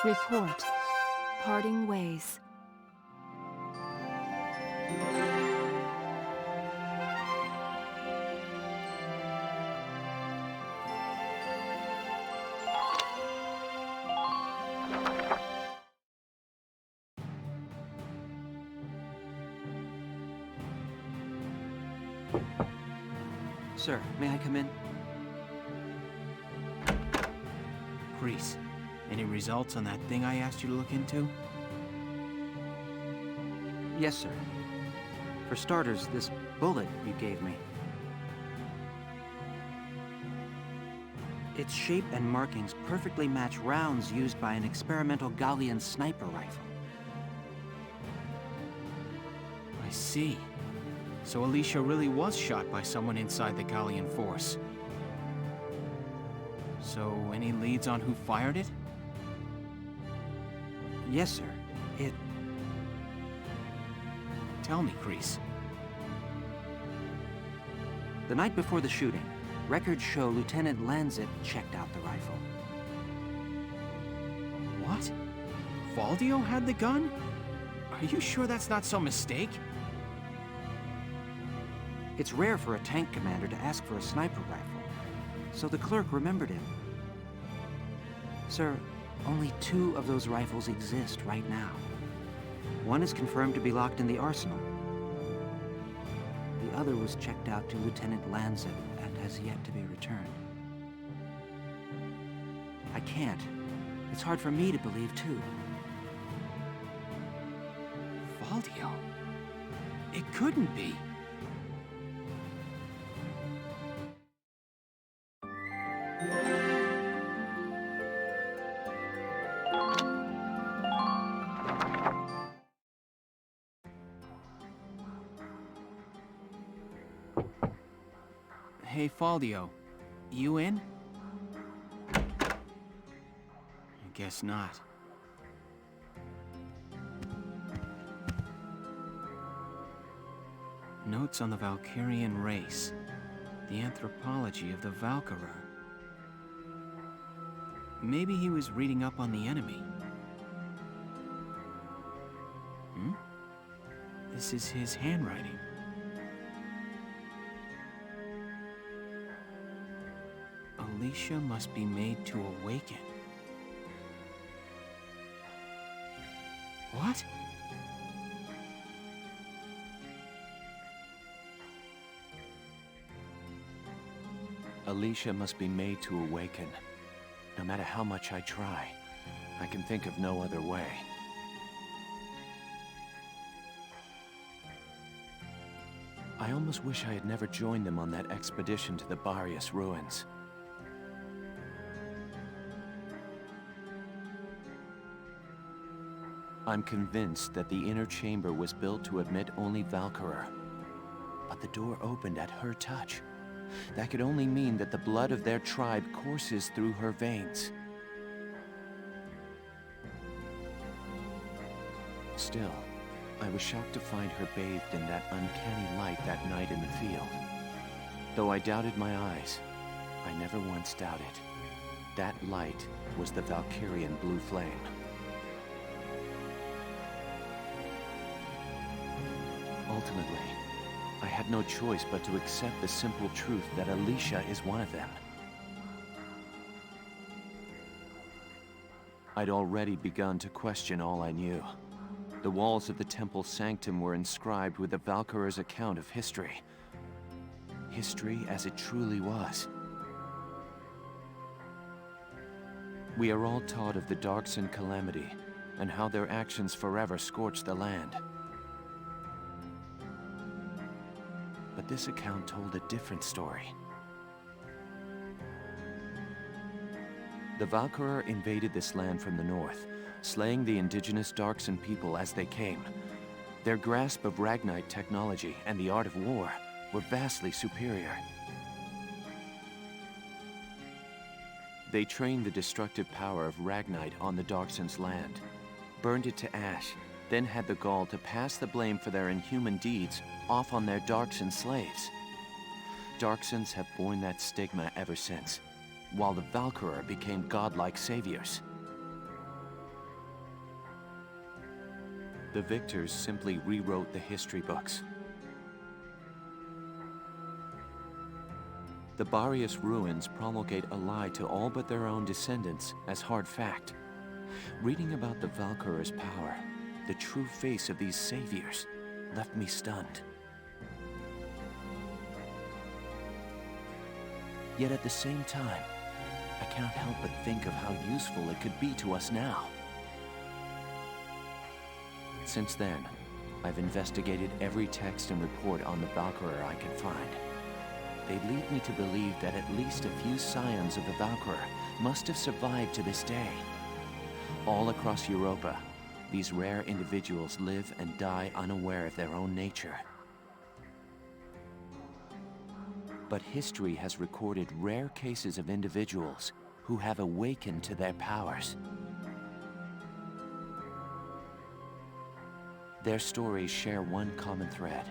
Report. Parting ways. Sir, may I come in? Grease, any results on that thing I asked you to look into? Yes, sir. For starters, this bullet you gave me. Its shape and markings perfectly match rounds used by an experimental Gallian sniper rifle. I see. So Alicia really was shot by someone inside the Gallian force. So, any leads on who fired it? Yes, sir. Tell me, Grease. The night before the shooting, records show Lieutenant Lanzit checked out the rifle. What? Valdio had the gun? Are you sure that's not some mistake? It's rare for a tank commander to ask for a sniper rifle, so the clerk remembered him. Sir, only 2 of those rifles exist right now. One is confirmed to be locked in the arsenal. The other was checked out to Lieutenant Lanzit and has yet to be returned. I can't. It's hard for me to believe, too. Valdio? It couldn't be. Hey, Valdio. You in? I guess not. Notes on the Valkyrian race. The anthropology of the Valkyria. Maybe he was reading up on the enemy. This is his handwriting. Alicia must be made to awaken. What? Alicia must be made to awaken. No matter how much I try, I can think of no other way. I almost wish I had never joined them on that expedition to the Barrius ruins. I'm convinced that the inner chamber was built to admit only Valkyria. But the door opened at her touch. That could only mean that the blood of their tribe courses through her veins. Still, I was shocked to find her bathed in that uncanny light that night in the field. Though I doubted my eyes, I never once doubted. That light was the Valkyrian blue flame. Ultimately, I had no choice but to accept the simple truth that Alicia is one of them. I'd already begun to question all I knew. The walls of the temple sanctum were inscribed with the Valkyria's account of history. History as it truly was. We are all taught of the Darkson calamity, and how their actions forever scorched the land. But this account told a different story. The Valkyria invaded this land from the north, slaying the indigenous Darkson people as they came. Their grasp of Ragnite technology and the art of war were vastly superior. They trained the destructive power of Ragnite on the Darkson's land, burned it to ash, then had the gall to pass the blame for their inhuman deeds off on their Darkson slaves. Darksons have borne that stigma ever since. while the Valkyria became godlike saviors. The victors simply rewrote the history books. The Barrius ruins promulgate a lie to all but their own descendants as hard fact. Reading about the Valkyria's power, the true face of these saviors, left me stunned. Yet at the same time, I cannot help but think of how useful it could be to us now. Since then, I've investigated every text and report on the Valkyria I can find. They lead me to believe that at least a few scions of the Valkyria must have survived to this day. All across Europa, these rare individuals live and die unaware of their own nature. But history has recorded rare cases of individuals who have awakened to their powers. Their stories share one common thread.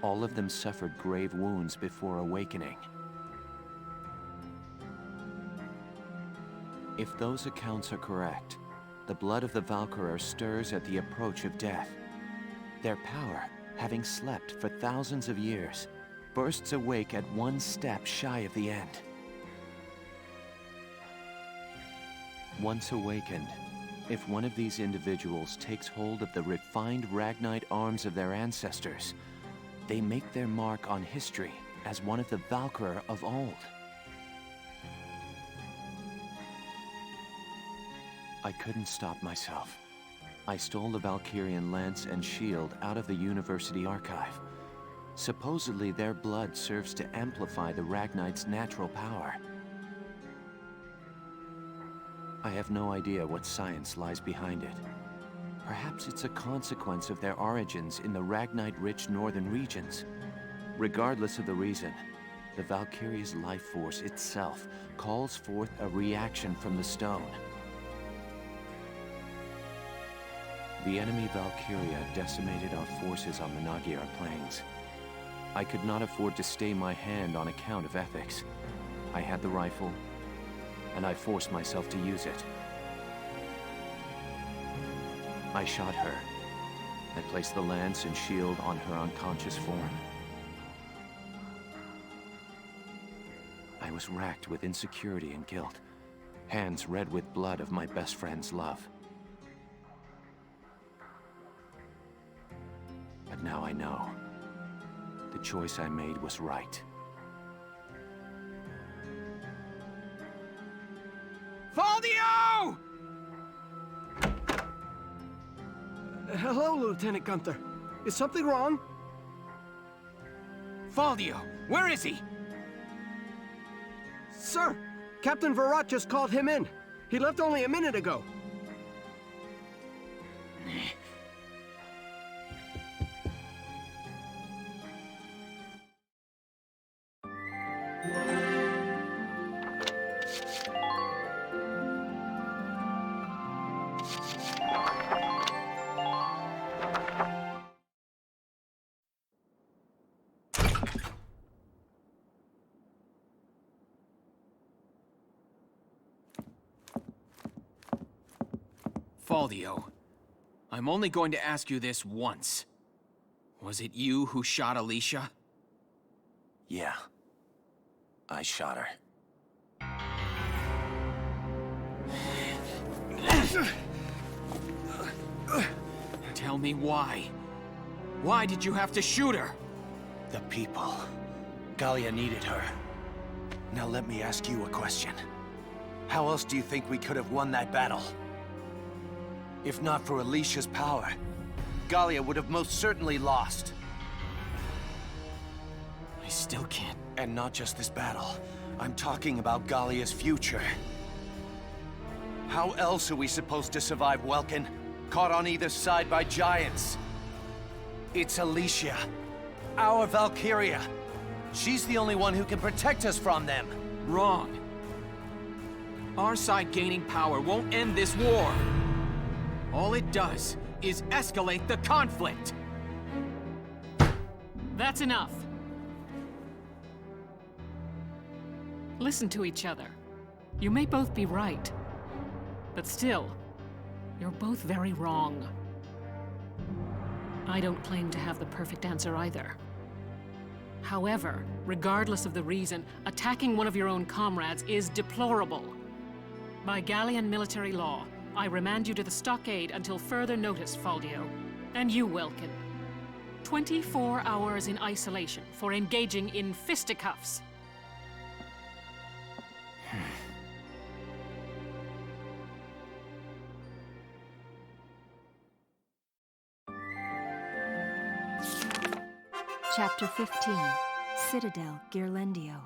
All of them suffered grave wounds before awakening. If those accounts are correct, the blood of the Valkyria stirs at the approach of death. Their power, having slept for thousands of years, bursts awake at one step shy of the end. Once awakened, if one of these individuals takes hold of the refined Ragnite arms of their ancestors, they make their mark on history as one of the Valkyria of old. I couldn't stop myself. I stole the Valkyrian lance and shield out of the university archive. Supposedly their blood serves to amplify the Ragnite's natural power. I have no idea what science lies behind it. Perhaps it's a consequence of their origins in the Ragnite-rich northern regions. Regardless of the reason, the Valkyria's life force itself calls forth a reaction from the stone. The enemy Valkyria decimated our forces on the Magyar plains. I could not afford to stay my hand on account of ethics. I had the rifle, and I forced myself to use it. I shot her. I placed the lance and shield on her unconscious form. I was racked with insecurity and guilt, hands red with blood of my best friend's love. But now I know. The choice I made was right. Valdio! Hello, Lieutenant Gunther. Is something wrong? Valdio, where is he? Sir, Captain Virat just called him in. He left only a minute ago. Valdio, I'm only going to ask you this once. Was it you who shot Alicia? Yeah. I shot her. Tell me why. Why did you have to shoot her? The people. Gallia needed her. Now let me ask you a question. How else do you think we could have won that battle? If not for Alicia's power, Gallia would have most certainly lost. I still can't. And not just this battle. I'm talking about Gallia's future. How else are we supposed to survive Welkin? Caught on either side by giants. It's Alicia. Our Valkyria. She's the only one who can protect us from them. Wrong. Our side gaining power won't end this war. All it does is escalate the conflict. That's enough. Listen to each other. You may both be right, but still, you're both very wrong. I don't claim to have the perfect answer either. However, regardless of the reason, attacking one of your own comrades is deplorable. By Gallian military law, I remand you to the stockade until further notice, Faldio. And you, Welkin. 24 hours in isolation for engaging in fisticuffs. Chapter 15, Citadel Ghirlandaio.